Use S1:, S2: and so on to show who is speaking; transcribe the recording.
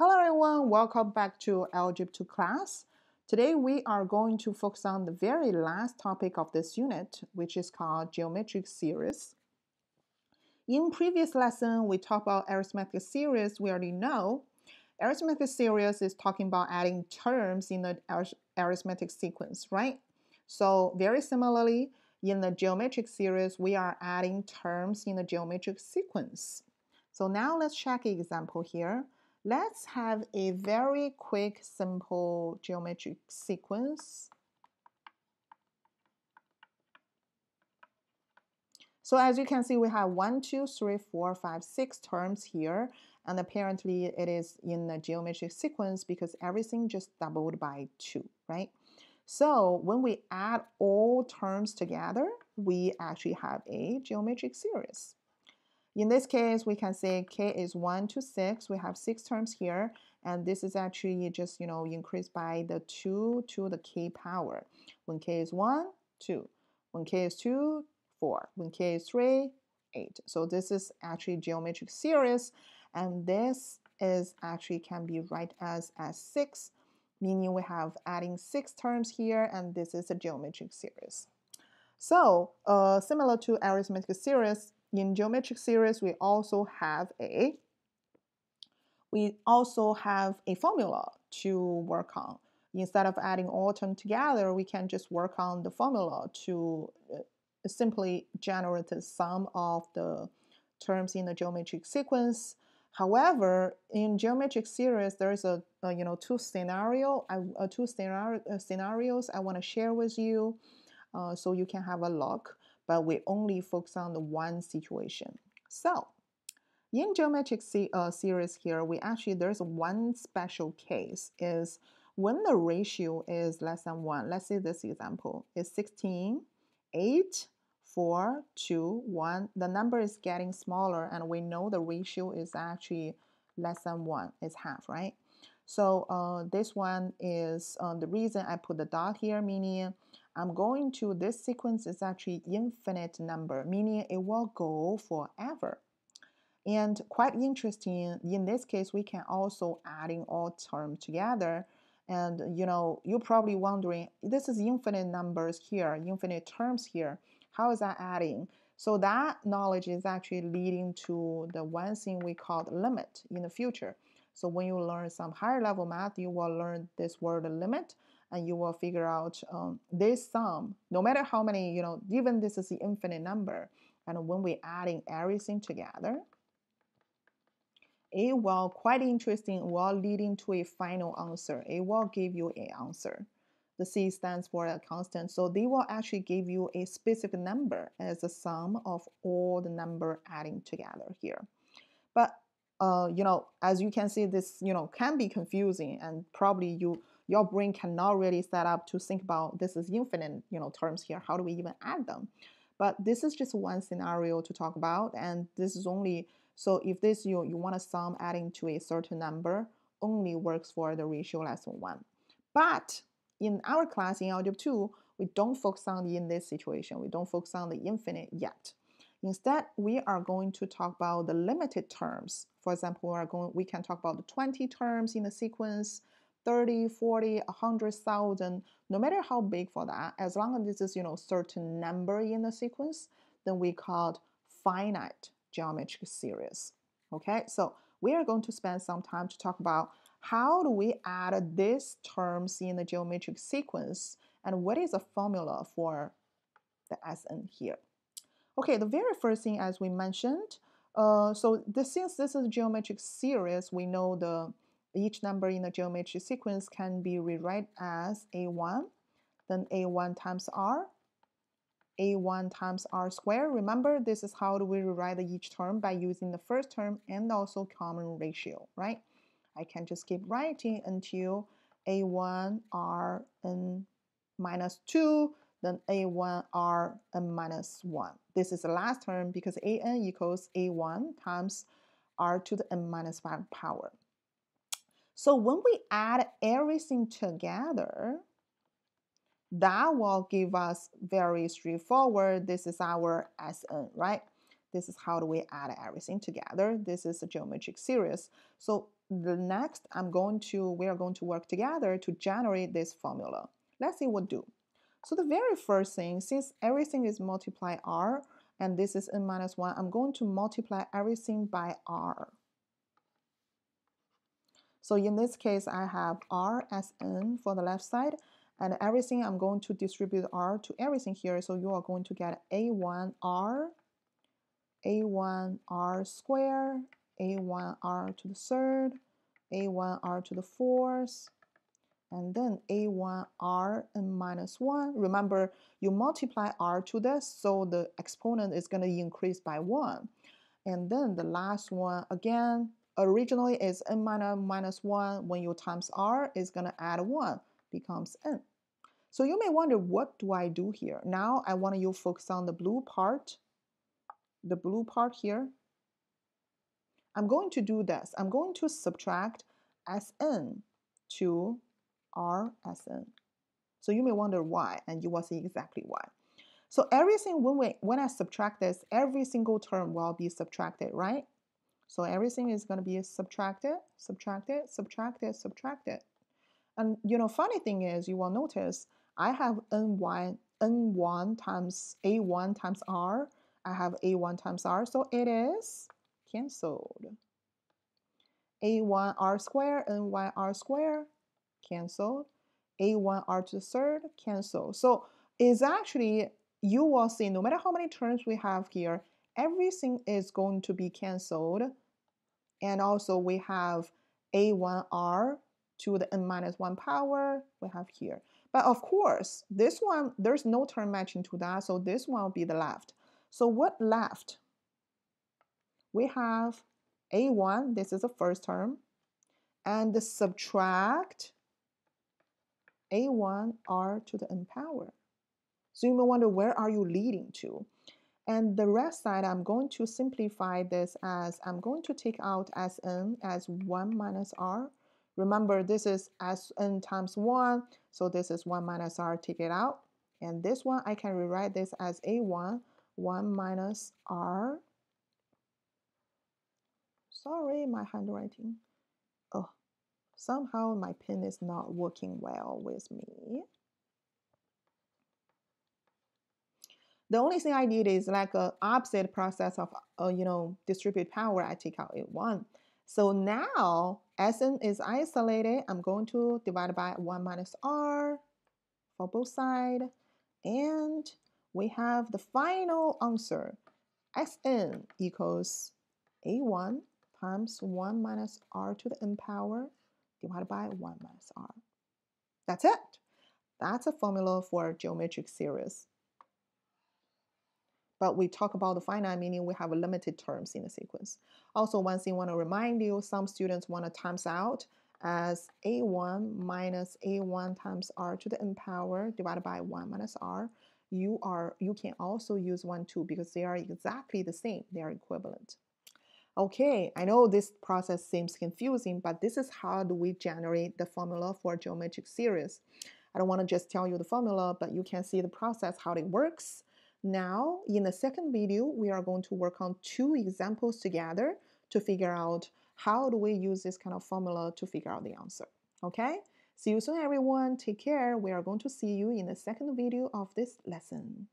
S1: Hello everyone, welcome back to Algebra 2 class. Today we are going to focus on the very last topic of this unit, which is called geometric series. In previous lesson, we talked about arithmetic series. We already know arithmetic series is talking about adding terms in the arithmetic sequence, right? So very similarly, in the geometric series, we are adding terms in the geometric sequence. So now let's check an example here. Let's have a very quick, simple geometric sequence. So as you can see, we have 1, 2, 3, 4, 5, 6 terms here. And apparently it is in the geometric sequence because everything just doubled by 2, right? So when we add all terms together, we actually have a geometric series. In this case, we can say k is 1 to 6. We have 6 terms here, and this is actually just, increased by the 2 to the k power. When k is 1, 2. When k is 2, 4. When k is 3, 8. So this is actually geometric series, and this is actually can be write as 6, meaning we have adding 6 terms here, and this is a geometric series. So similar to arithmetic series, in geometric series we also have a formula to work on. Instead of adding all terms together, we can just work on the formula to simply generate the sum of the terms in the geometric sequence. However, in geometric series, there's two scenarios I want to share with you, so you can have a look. But we only focus on the one situation. So in geometric series here, there's one special case is when the ratio is less than 1. Let's say this example is 16, 8, 4, 2, 1. The number is getting smaller, and we know the ratio is actually less than 1. It's half, right? So this one is the reason I put the dot here, meaning this sequence is actually infinite number, meaning it will go forever. And quite interesting, in this case, we can also adding all terms together. And you're probably wondering, this is infinite numbers here, infinite terms here. How is that adding? So that knowledge is actually leading to the one thing we call limit in the future. So when you learn some higher level math, you will learn this word limit, and you will figure out this sum, no matter how many, even this is the infinite number. And when we're adding everything together, it will quite interesting, will leading to a final answer. It will give you an answer. The C stands for a constant, so they will actually give you a specific number as a sum of all the number adding together here. But as you can see, this can be confusing, and probably your brain cannot really set up to think about this is infinite terms here. How do we even add them? But this is just one scenario to talk about, and this is only so if this you want a sum adding to a certain number, only works for the ratio less than 1. But in our class in Algebra 2, we don't focus on in this situation. We don't focus on the infinite yet. Instead, we are going to talk about the limited terms. For example, we can talk about the 20 terms in the sequence, 30, 40, 100,000, no matter how big for that, as long as this is certain number in the sequence, then we call it finite geometric series. Okay, so we are going to spend some time to talk about how do we add these terms in the geometric sequence, and what is the formula for the Sn here. Okay, the very first thing, as we mentioned, since this is a geometric series, we know each number in the geometric sequence can be rewrite as a1, then a1 times r, a1 times r squared. Remember, this is how do we rewrite each term, by using the first term and also common ratio, right? I can just keep writing until a1 r n minus 2, then a1 r n minus 1. This is the last term because an equals a1 times r to the n minus 5 power. So when we add everything together, that will give us very straightforward. This is our Sn, right? This is how do we add everything together. This is a geometric series. So the next we are going to work together to generate this formula. Let's see what do. So the very first thing, since everything is multiply r, and this is n minus 1, I'm going to multiply everything by r. So in this case, I have r as n for the left side, and everything I'm going to distribute r to everything here. So you are going to get a1r squared, a1r to the third, a1r to the fourth, and then a1r n minus 1. Remember, you multiply r to this, so the exponent is going to increase by 1. And then the last one, again, originally is n minus 1. When you times r, is going to add 1, becomes n. So you may wonder, what do I do here? Now I want you to focus on the blue part here. I'm going to do this. I'm going to subtract Sn to r Sn. So you may wonder why, and you will see exactly why. So everything, when I subtract this, every single term will be subtracted, right? So everything is going to be subtracted, subtracted, subtracted, subtracted. And funny thing is, you will notice I have n1 times a1 times r. I have a1 times r, so it is canceled. a1 r squared, ny r squared, canceled. a1 r to the third, cancel. So it's actually, you will see, no matter how many terms we have here, everything is going to be canceled. And also we have a1r to the n minus 1 power we have here. But of course, this one, there's no term matching to that, so this one will be the left. So what left? We have a1, this is the first term, and subtract a1 r to the n power. So you may wonder, where are you leading to? And the rest side, I'm going to simplify this as, I'm going to take out Sn as 1 minus r. Remember, this is Sn times 1, so this is 1 minus r, take it out. And this one, I can rewrite this as a1, 1 minus r. Sorry, my handwriting. Oh, somehow my pen is not working well with me. The only thing I did is like an opposite process of, distribute power. I take out a1. So now Sn is isolated. I'm going to divide by 1 minus r for both sides. And we have the final answer. Sn equals a1 times 1 minus r to the n power divided by 1 minus r. That's it. That's a formula for geometric series. But we talk about the finite, meaning we have limited terms in the sequence. Also, one thing I want to remind you, some students want to times out as a1 minus a1 times r to the n power divided by 1 minus r. You can also use 1, 2 because they are exactly the same. They are equivalent. Okay, I know this process seems confusing, but this is how do we generate the formula for geometric series. I don't want to just tell you the formula, but you can see the process, how it works. Now, in the second video, we are going to work on 2 examples together to figure out how do we use this kind of formula to figure out the answer. Okay? See you soon, everyone. Take care. We are going to see you in the second video of this lesson.